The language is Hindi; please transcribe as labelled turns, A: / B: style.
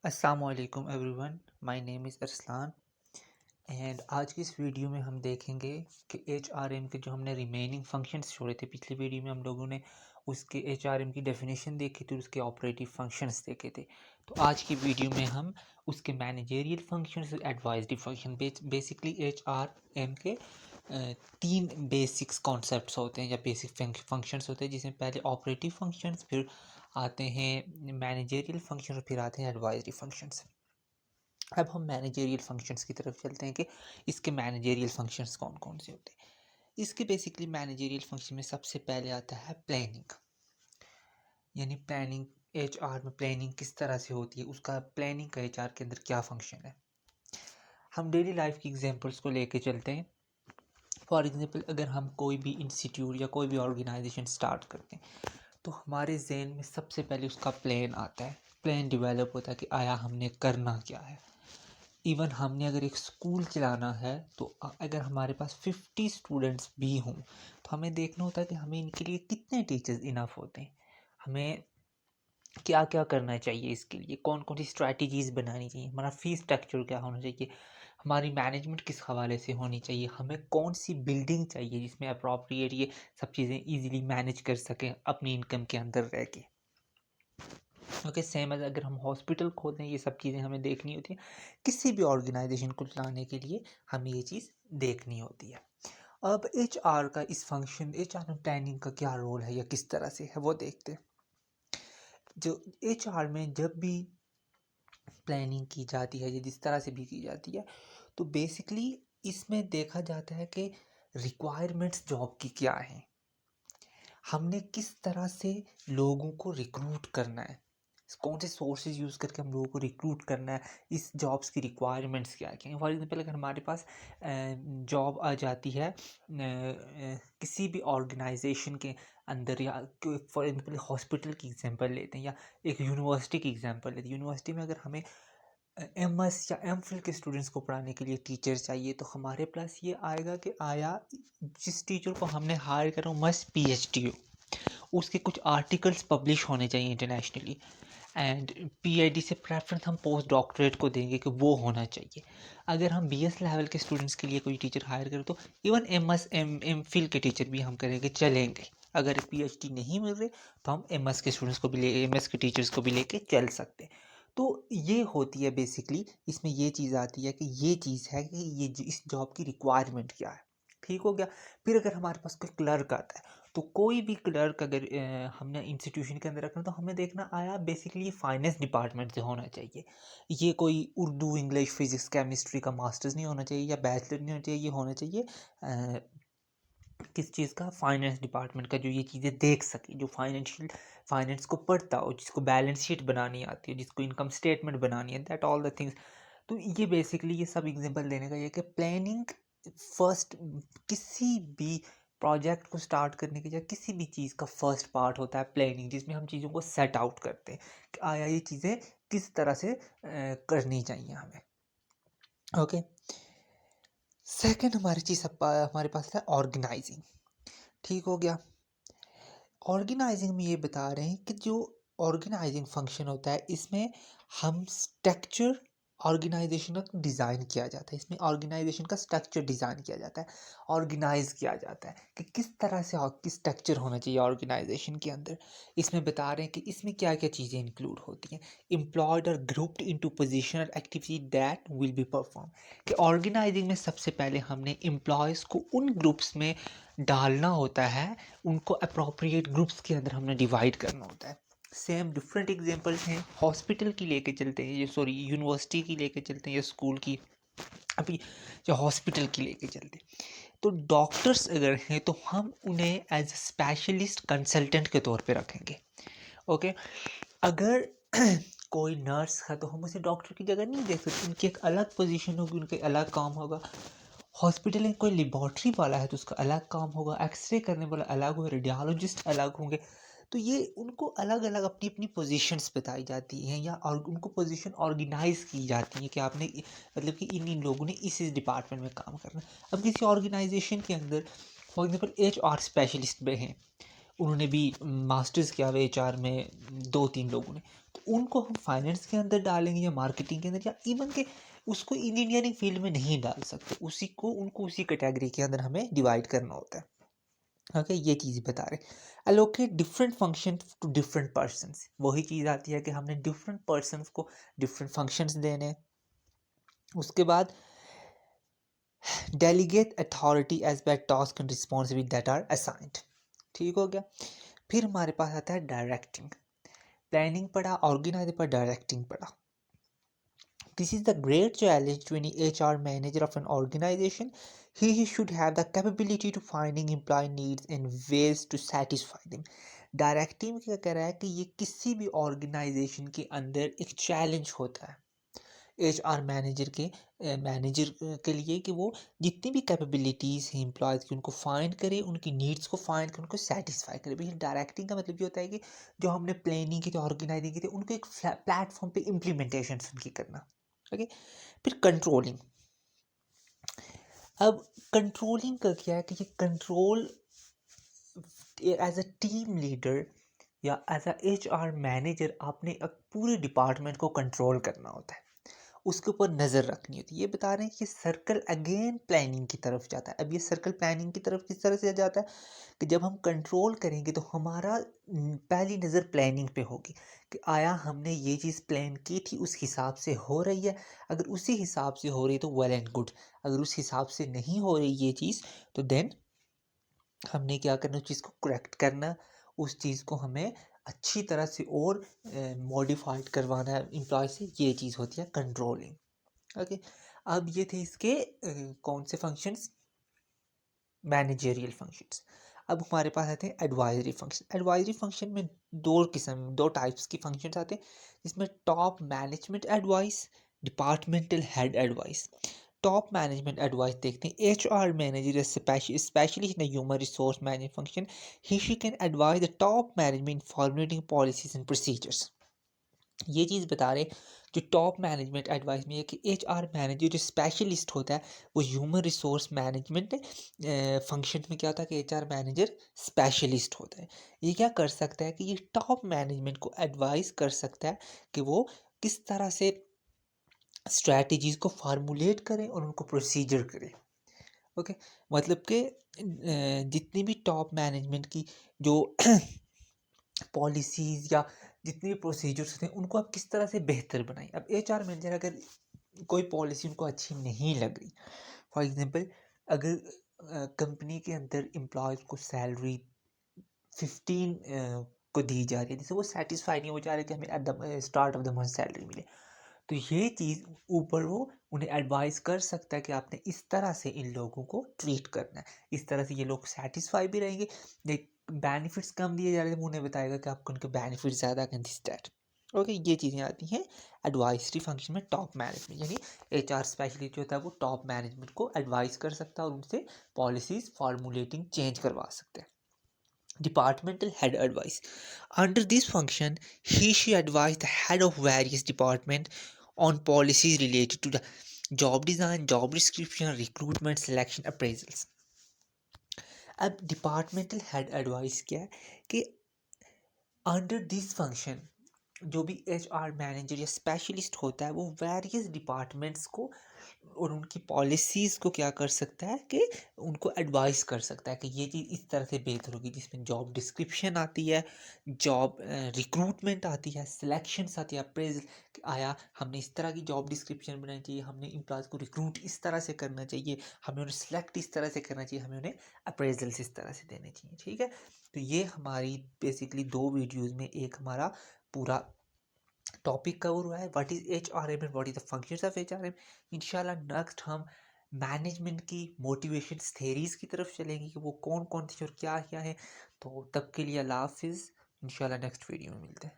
A: अस्सलामुअलैकुम everyone, my name is Arsalan and आज की इस वीडियो में हम देखेंगे कि एचआरएम के जो हमने रिमेनिंग फंक्शंस छोड़े थे। पिछली वीडियो में हम लोगों ने उसके एचआरएम की डेफिनेशन देखी थी, उसके ऑपरेटिव फंक्शंस देखे थे। तो आज की वीडियो में हम उसके managerial functions, advisory function, basically HRM के तीन बेसिक्स कॉन्सेप्ट्स होते हैं या बेसिक फंक्शंस होते हैं, जिसमें पहले ऑपरेटिव फंक्शंस, फिर आते हैं मैनेजेरियल फंक्शन और फिर आते हैं एडवाइजरी फंक्शंस। अब हम मैनेजेरियल फंक्शंस की तरफ चलते हैं कि इसके मैनेजेरियल फंक्शंस कौन कौन से होते हैं। इसके बेसिकली मैनेजेरियल फंक्शन में सबसे पहले आता है प्लानिंग, यानी प्लानिंग। एचआर में प्लानिंग किस तरह से होती है, उसका प्लानिंग का एचआर के अंदर क्या फंक्शन है। हम डेली लाइफ की एग्जांपल्स को लेके चलते हैं। फॉर एग्जांपल, अगर हम कोई भी इंस्टीट्यूट या कोई भी ऑर्गेनाइजेशन स्टार्ट करते हैं तो हमारे जहन में सबसे पहले उसका प्लान आता है। प्लान डेवलप होता है कि आया हमने करना क्या है। इवन हमने अगर एक स्कूल चलाना है तो अगर हमारे पास 50 स्टूडेंट्स भी हों तो हमें देखना होता है कि हमें इनके लिए कितने टीचर्स इनफ होते हैं, हमें क्या क्या करना चाहिए, इसके लिए कौन कौन सी स्ट्रैटेजीज़ बनानी चाहिए, हमारा फीस स्ट्रक्चर क्या होना चाहिए, हमारी मैनेजमेंट किस हवाले से होनी चाहिए, हमें कौन सी बिल्डिंग चाहिए जिसमें अप्रोप्रिएट ये सब चीज़ें ईजिली मैनेज कर सकें अपनी इनकम के अंदर रह के। ओके, सेम एज अगर हम हॉस्पिटल खोलें, ये सब चीज़ें हमें देखनी होती हैं। किसी भी ऑर्गेनाइजेशन को चलाने के लिए हमें ये चीज़ देखनी होती है। अब एचआर का इस फंक्शन, एचआर में प्लानिंग का क्या रोल है या किस तरह से है, वो देखते हैं। जो एचआर में जब भी प्लानिंग की जाती है या जिस तरह से भी की जाती है, तो बेसिकली इसमें देखा जाता है कि रिक्वायरमेंट्स जॉब की क्या हैं, हमने किस तरह से लोगों को रिक्रूट करना है, कौन से सोर्सेज यूज़ करके हम लोगों को रिक्रूट करना है, इस जॉब्स की रिक्वायरमेंट्स क्या क्या हैं। फॉर एग्जांपल, अगर हमारे पास जॉब आ जाती है किसी भी ऑर्गेनाइजेशन के अंदर, या फॉर एग्जांपल हॉस्पिटल की एग्जांपल लेते हैं या एक यूनिवर्सिटी की एग्जांपल लेते हैं। यूनिवर्सिटी में अगर हमें एमएस या एमफिल के स्टूडेंट्स को पढ़ाने के लिए टीचर चाहिए, तो हमारे पास ये आएगा कि आया जिस टीचर को हमने हायर करा मस्ट पीएचडी हो, उसके कुछ आर्टिकल्स पब्लिश होने चाहिए इंटरनेशनली, एंड पीएचडी से प्रेफरेंस हम पोस्ट डॉक्टरेट को देंगे कि वो होना चाहिए। अगर हम बीएस लेवल के स्टूडेंट्स के लिए कोई टीचर हायर करें तो इवन एमएस एमफिल के टीचर भी हम करेंगे, चलेंगे। अगर पीएचडी नहीं मिल रहे तो हम एमएस के स्टूडेंट्स को भी ले, एमएस के टीचर्स को भी लेके चल सकते हैं। तो ये होती है बेसिकली, इसमें ये चीज़ आती है कि ये चीज़ है कि इस जॉब की रिक्वायरमेंट क्या है। ठीक हो गया। फिर अगर हमारे पास कोई क्लर्क आता है, तो कोई भी क्लर्क अगर हमने इंस्टीट्यूशन के अंदर रखना, तो हमें देखना आया बेसिकली ये फाइनेंस डिपार्टमेंट से होना चाहिए। ये कोई उर्दू, इंग्लिश, फिजिक्स, केमिस्ट्री का मास्टर्स नहीं होना चाहिए या बैचलर नहीं होना चाहिए, ये होना चाहिए किस चीज़ का, फाइनेंस डिपार्टमेंट का, जो ये चीज़ें देख सके, जो फाइनेंस को पढ़ता हो, जिसको बैलेंस शीट बनानी आती है, जिसको इनकम स्टेटमेंट बनानी है, दैट ऑल द थिंग्स। तो ये बेसिकली ये सब एग्जांपल देने का ये कि प्लानिंग फर्स्ट, किसी भी प्रोजेक्ट को स्टार्ट करने के या किसी भी चीज़ का फर्स्ट पार्ट होता है प्लानिंग, जिसमें हम चीज़ों को सेट आउट करते हैं कि आया ये चीज़ें किस तरह से करनी चाहिए हमें। ओके, सेकंड हमारे पास है ऑर्गेनाइजिंग। ठीक हो गया। ऑर्गेनाइजिंग में ये बता रहे हैं कि जो ऑर्गेनाइजिंग फंक्शन होता है, इसमें हम स्ट्रक्चर ऑर्गेनाइजेशन का डिज़ाइन किया जाता है, इसमें ऑर्गेनाइजेशन का स्ट्रक्चर डिज़ाइन किया जाता है, ऑर्गेनाइज किया जाता है कि किस तरह से किस स्ट्रक्चर होना चाहिए ऑर्गेनाइजेशन के अंदर। इसमें बता रहे हैं कि इसमें क्या क्या चीज़ें इंक्लूड होती हैं। एम्प्लॉयड और grouped into positional activity that will be perform, कि ऑर्गेनाइजिंग में सबसे पहले हमने एम्प्लॉयज़ को उन ग्रुप्स में डालना होता है, उनको अप्रोप्रिएट ग्रुप्स के अंदर हमने डिवाइड करना होता है। सेम डिफरेंट एग्जांपल्स हैं, हॉस्पिटल की लेके चलते हैं, ये सॉरी यूनिवर्सिटी की लेके चलते हैं या स्कूल की, अभी जो हॉस्पिटल की लेके चलते हैं। तो डॉक्टर्स अगर हैं तो हम उन्हें एज स्पेशलिस्ट कंसल्टेंट के तौर पे रखेंगे। ओके, अगर कोई नर्स है तो हम उसे डॉक्टर की जगह नहीं देख सकते, उनकी एक अलग पोजीशन होगी, उनका अलग काम होगा। हॉस्पिटल में कोई लेबॉर्ट्री वाला है तो उसका अलग काम होगा, एक्सरे करने वाला अलग होगा, रेडियोलॉजिस्ट अलग होंगे। तो ये उनको अलग अलग अपनी अपनी पोजीशंस बताई जाती हैं, या और उनको पोजीशन ऑर्गेनाइज की जाती है कि आपने मतलब कि इन लोगों ने इस डिपार्टमेंट में काम करना है। अब किसी ऑर्गेनाइजेशन के अंदर फॉर एग्जाम्पल एचआर स्पेशलिस्ट में हैं, उन्होंने भी मास्टर्स किया हुआ एचआर में, 2-3 लोगों ने, तो तो उनको हम फाइनेंस के अंदर डालेंगे या मार्केटिंग के अंदर, या इवन के उसको इंजीनियरिंग फील्ड में नहीं डाल सकते, उसी को उनको उसी कैटेगरी के अंदर हमें डिवाइड करना होता है। ओके, ये चीज़ बता रहे। Allocate different function to different persons, वही चीज़ आती है कि हमने डिफरेंट पर्सन्स को डिफरेंट फंक्शंस देने हैं। उसके बाद delegate authority as per task and responsibility that are assigned. ठीक हो गया। फिर हमारे पास आता है डायरेक्टिंग। प्लानिंग पढ़ा, ऑर्गेनाइज पर डायरेक्टिंग पढ़ा। This is the great challenge to any HR manager of an organization. He should have the capability to finding employee needs and ways to satisfy them. Directive क्या कह रहा है कि ये किसी भी ऑर्गेनाइजेशन के अंदर एक चैलेंज होता है HR मैनेजर के लिए, कि वो जितनी भी कैपेबिलिटीज़ हैं एम्प्लॉयज़ की उनको फाइंड करे, उनकी नीड्स को फाइंड करे, उनको सेटिस्फाई करे। भाई डायरेक्टिंग का मतलब ये होता है कि जो हमने प्लानिंग की, जो ऑर्गेनाइजिंग की थी, उनको एक प्लेटफॉर्म पे इम्प्लीमेंटेशन उनकी करना। ओके। फिर कंट्रोलिंग। अब कंट्रोलिंग का क्या है कि ये control as a team leader या एज अ HR मैनेजर आपने पूरे डिपार्टमेंट को कंट्रोल करना होता है, उसके ऊपर नज़र रखनी होती है। ये बता रहे हैं कि सर्कल अगेन प्लानिंग की तरफ जाता है। अब ये सर्कल प्लानिंग की तरफ किस तरह से जाता है कि जब हम कंट्रोल करेंगे तो हमारा पहली नज़र प्लानिंग पे होगी कि आया हमने ये चीज़ प्लान की थी उस हिसाब से हो रही है। अगर उसी हिसाब से हो रही है तो वेल एंड गुड, अगर उस हिसाब से नहीं हो रही ये चीज़ तो देन हमने क्या करना, उस चीज़ को करेक्ट करना, उस चीज़ को हमें अच्छी तरह से और मॉडिफाइड करवाना है एम्प्लॉय से। ये चीज़ होती है कंट्रोलिंग। ओके। अब ये थे इसके कौन से फंक्शंस, मैनेजेरियल फंक्शंस। अब हमारे पास आते हैं एडवाइजरी फंक्शन। एडवाइजरी फंक्शन में दो टाइप्स की फंक्शंस आते हैं, जिसमें top management advice, departmental head advice. Top management advice देखते हैं। HR manager specialist in human resource management function, he she can advise the top management formulating policies and procedures. ये चीज़ बता रहे जो टॉप मैनेजमेंट एडवाइस में है कि HR मैनेजर जो स्पेशलिस्ट होता है वो ह्यूमन रिसोर्स मैनेजमेंट फंक्शन में क्या होता है कि HR मैनेजर स्पेशलिस्ट होता है। ये क्या कर सकता है कि ये टॉप मैनेजमेंट को एडवाइस कर सकता है कि वो किस तरह से स्ट्रैटेजीज़ को फार्मूलेट करें और उनको प्रोसीजर करें। ओके। मतलब कि जितनी भी टॉप मैनेजमेंट की जो पॉलिसीज़ या जितने भी प्रोसीजर्स थे उनको आप किस तरह से बेहतर बनाएं। अब HR मैनेजर अगर कोई पॉलिसी उनको अच्छी नहीं लग रही, फॉर एग्जांपल अगर कंपनी के अंदर एम्प्लॉयज़ को सैलरी 15 को दी जा रही है, जैसे वो सेटिस्फाई नहीं हो जा रहे कि हमें at the start of the month salary मिले, तो ये चीज़ ऊपर वो उन्हें एडवाइस कर सकता है कि आपने इस तरह से इन लोगों को ट्रीट करना है, इस तरह से ये लोग सेटिस्फाई भी रहेंगे। बेनिफिट्स कम दिए जा रहे थे, वो उन्हें बताएगा कि आपको उनके बेनिफिट ज़्यादा कर दिस दैट। ओके, ये चीज़ें आती हैं एडवाइजरी फंक्शन में। टॉप मैनेजमेंट यानी HR स्पेशलिस्ट जो होता है वो टॉप मैनेजमेंट को एडवाइस कर सकता है और उनसे पॉलिसीज़ फॉर्मुलेटिंग चेंज करवा सकते हैं। Departmental head advice. Under this function, she advised the head of various departments on policies related to the job design, job description, recruitment, selection, appraisals. अब डिपार्टमेंटल हेड एडवाइस क्या है कि अंडर दिस फंक्शन जो भी HR मैनेजर या स्पेशलिस्ट होता है वो वेरियस डिपार्टमेंट्स को और उनकी पॉलिसीज़ को क्या कर सकता है कि उनको एडवाइस कर सकता है कि ये चीज़ इस तरह से बेहतर होगी, जिसमें जॉब डिस्क्रिप्शन आती है, जॉब रिक्रूटमेंट आती है, सिलेक्शंस आती है, अप्रेजल कि आया हमने इस तरह की जॉब डिस्क्रिप्शन बनानी चाहिए, हमने एम्प्लॉयज़ को रिक्रूट इस तरह से करना चाहिए, हमें उन्हें सिलेक्ट इस तरह से करना चाहिए, हमें उन्हें अप्रेजल्स इस तरह से देने चाहिए। ठीक है, तो ये हमारी बेसिकली 2 वीडियोज़ में एक हमारा पूरा टॉपिक कवर हुआ है, what is HRM and what is the functions of HRM। इंशाल्लाह नेक्स्ट हम मैनेजमेंट की मोटिवेशन थेरीज़ की तरफ चलेंगे कि वो कौन कौन थी और क्या क्या है। तो तब के लिए अल्लाह हाफिज़, इंशाल्लाह नेक्स्ट वीडियो में मिलते हैं।